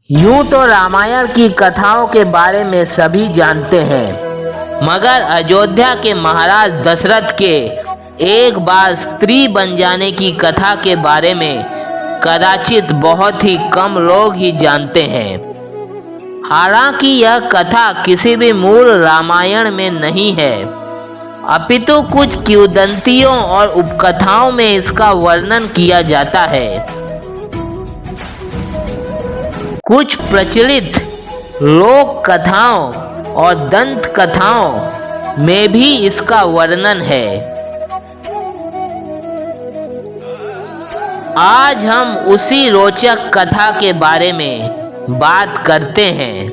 यूं तो रामायण की कथाओं के बारे में सभी जानते हैं, मगर अयोध्या के महाराज दशरथ के एक बार स्त्री बन जाने की कथा के बारे में कदाचित बहुत ही कम लोग ही जानते हैं। हालांकि यह कथा किसी भी मूल रामायण में नहीं है, अपितु कुछ किंवदंतियों और उपकथाओं में इसका वर्णन किया जाता है। कुछ प्रचलित लोक कथाओं और दंत कथाओं में भी इसका वर्णन है। आज हम उसी रोचक कथा के बारे में बात करते हैं।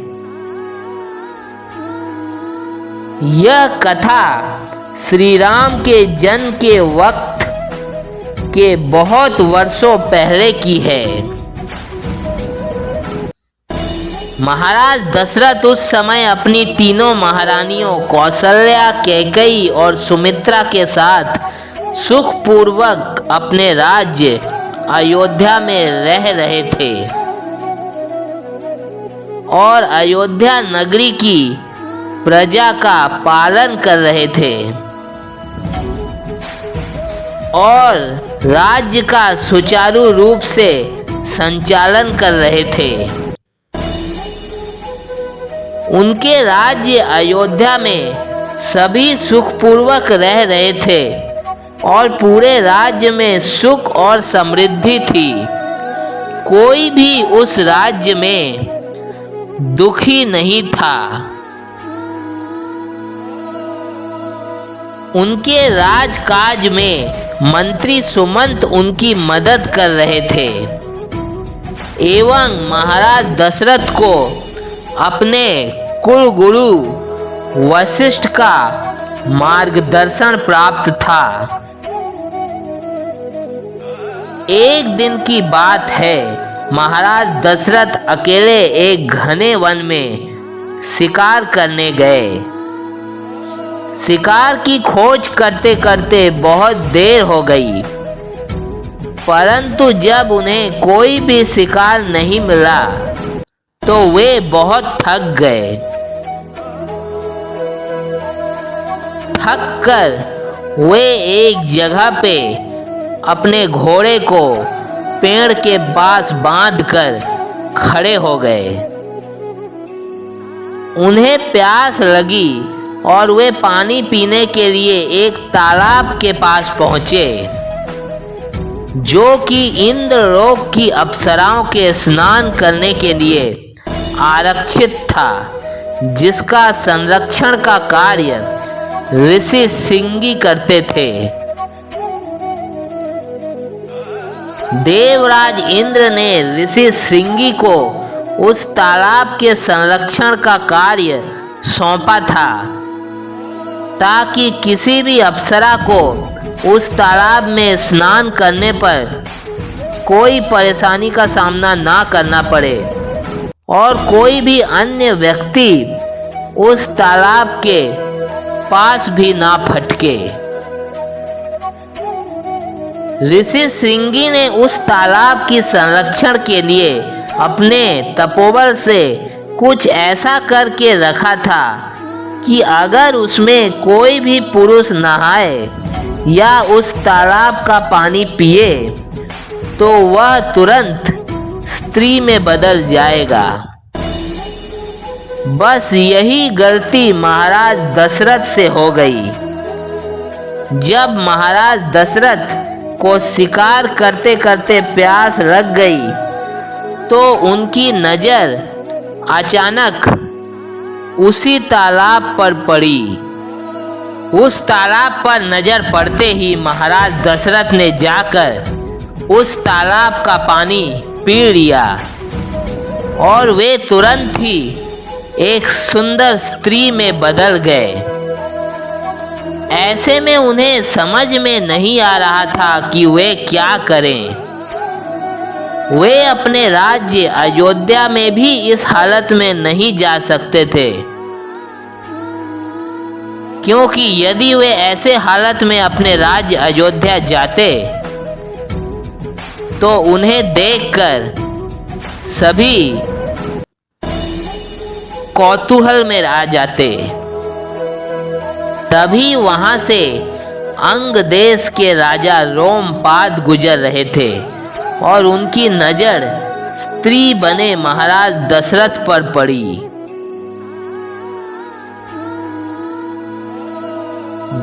यह कथा श्री राम के जन्म के वक्त के बहुत वर्षों पहले की है। महाराज दशरथ उस समय अपनी तीनों महारानियों कौशल्या, कैकेयी और सुमित्रा के साथ सुखपूर्वक अपने राज्य अयोध्या में रह रहे थे और अयोध्या नगरी की प्रजा का पालन कर रहे थे और राज्य का सुचारू रूप से संचालन कर रहे थे। उनके राज्य अयोध्या में सभी सुखपूर्वक रह रहे थे और पूरे राज्य में सुख और समृद्धि थी। कोई भी उस राज्य में दुखी नहीं था। उनके राजकाज में मंत्री सुमंत उनकी मदद कर रहे थे एवं महाराज दशरथ को अपने कुल गुरु वशिष्ठ का मार्गदर्शन प्राप्त था। एक दिन की बात है, महाराज दशरथ अकेले एक घने वन में शिकार करने गए। शिकार की खोज करते करते बहुत देर हो गई, परंतु जब उन्हें कोई भी शिकार नहीं मिला तो वे बहुत थक गए। थक कर वे एक जगह पे अपने घोड़े को पेड़ के पास बांधकर खड़े हो गए। उन्हें प्यास लगी और वे पानी पीने के लिए एक तालाब के पास पहुंचे, जो कि इंद्रलोक की अप्सराओं के स्नान करने के लिए आरक्षित था, जिसका संरक्षण का कार्य ऋषि श्रृंगी करते थे। देवराज इंद्र ने ऋषि श्रृंगी को उस तालाब के संरक्षण का कार्य सौंपा था, ताकि किसी भी अप्सरा को उस तालाब में स्नान करने पर कोई परेशानी का सामना ना करना पड़े और कोई भी अन्य व्यक्ति उस तालाब के पास भी ना फटके। ऋषि श्रृंगी ने उस तालाब की संरक्षण के लिए अपने तपोबल से कुछ ऐसा करके रखा था कि अगर उसमें कोई भी पुरुष नहाए या उस तालाब का पानी पिए तो वह तुरंत स्त्री में बदल जाएगा। बस यही गलती महाराज दशरथ से हो गई। जब महाराज दशरथ को शिकार करते करते प्यास लग गई तो उनकी नजर अचानक उसी तालाब पर पड़ी। उस तालाब पर नजर पड़ते ही महाराज दशरथ ने जाकर उस तालाब का पानी पी लिया और वे तुरंत ही एक सुंदर स्त्री में बदल गए। ऐसे में उन्हें समझ में नहीं आ रहा था कि वे क्या करें। वे अपने राज्य अयोध्या में भी इस हालत में नहीं जा सकते थे, क्योंकि यदि वे ऐसे हालत में अपने राज्य अयोध्या जाते तो उन्हें देखकर सभी कौतूहल में आ जाते। तभी वहां से अंग देश के राजा रोमपाद गुजर रहे थे और उनकी नजर स्त्री बने महाराज दशरथ पर पड़ी।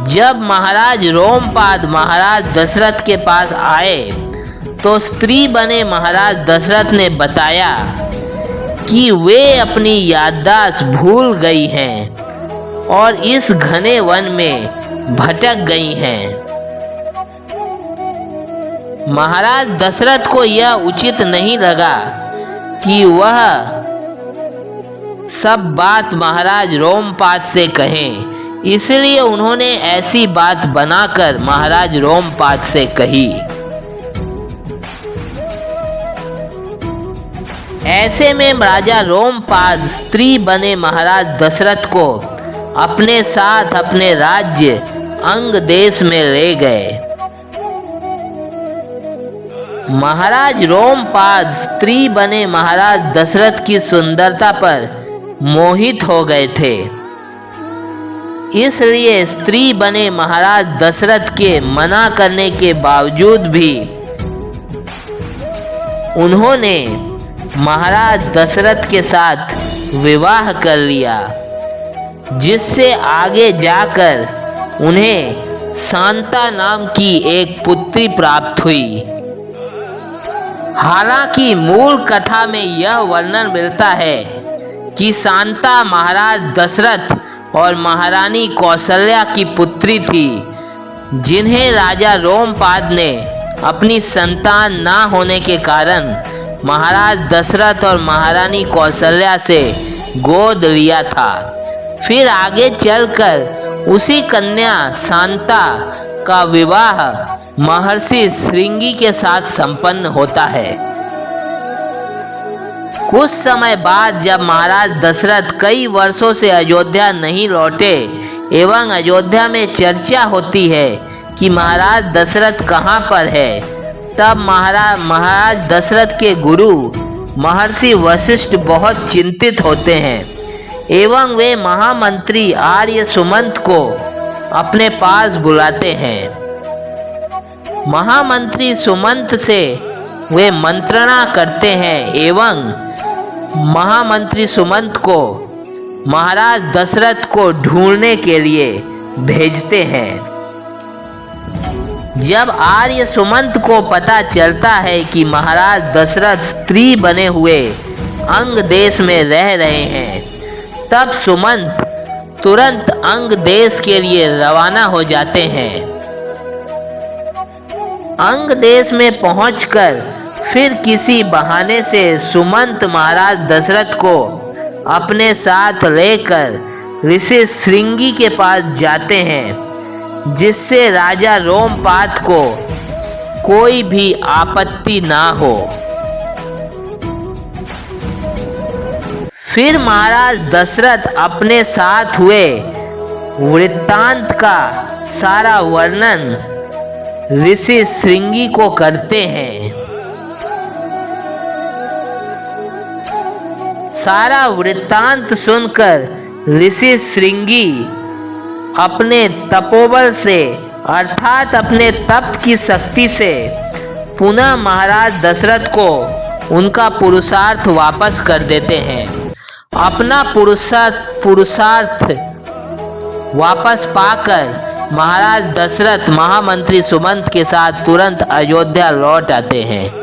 जब महाराज रोमपाद महाराज दशरथ के पास आए तो स्त्री बने महाराज दशरथ ने बताया कि वे अपनी याददाश्त भूल गई हैं और इस घने वन में भटक गई हैं। महाराज दशरथ को यह उचित नहीं लगा कि वह सब बात महाराज रोमपाद से कहें, इसलिए उन्होंने ऐसी बात बनाकर महाराज रोमपाद से कही। ऐसे में राजा रोमपाद स्त्री बने महाराज दशरथ को अपने साथ अपने राज्य अंग देश में ले गए। महाराज रोमपाद स्त्री बने महाराज दशरथ की सुंदरता पर मोहित हो गए थे, इसलिए स्त्री बने महाराज दशरथ के मना करने के बावजूद भी उन्होंने महाराज दशरथ के साथ विवाह कर लिया, जिससे आगे जाकर उन्हें शांता नाम की एक पुत्री प्राप्त हुई। हालांकि मूल कथा में यह वर्णन मिलता है कि शांता महाराज दशरथ और महारानी कौशल्या की पुत्री थी, जिन्हें राजा रोमपाद ने अपनी संतान ना होने के कारण महाराज दशरथ और महारानी कौशल्या से गोद लिया था। फिर आगे चलकर उसी कन्या शांता का विवाह महर्षि श्रृंगी के साथ संपन्न होता है। कुछ समय बाद जब महाराज दशरथ कई वर्षों से अयोध्या नहीं लौटे एवं अयोध्या में चर्चा होती है कि महाराज दशरथ कहाँ पर है, तब महाराज दशरथ के गुरु महर्षि वशिष्ठ बहुत चिंतित होते हैं एवं वे महामंत्री आर्य सुमंत को अपने पास बुलाते हैं। महामंत्री सुमंत से वे मंत्रणा करते हैं एवं महामंत्री सुमंत को महाराज दशरथ को ढूंढने के लिए भेजते हैं। जब आर्य सुमंत को पता चलता है कि महाराज दशरथ स्त्री बने हुए अंग देश में रह रहे हैं, तब सुमंत तुरंत अंग देश के लिए रवाना हो जाते हैं। अंग देश में पहुंचकर फिर किसी बहाने से सुमंत महाराज दशरथ को अपने साथ लेकर ऋषि श्रृंगी के पास जाते हैं, जिससे राजा रोमपाद को कोई भी आपत्ति ना हो। फिर महाराज दशरथ अपने साथ हुए वृत्तांत का सारा वर्णन ऋषि श्रृंगी को करते हैं। सारा वृत्तांत सुनकर ऋषि श्रृंगी अपने तपोबल से अर्थात अपने तप की शक्ति से पुनः महाराज दशरथ को उनका पुरुषार्थ वापस कर देते हैं। अपना पुरुषार्थ वापस पाकर महाराज दशरथ महामंत्री सुमंत के साथ तुरंत अयोध्या लौट आते हैं।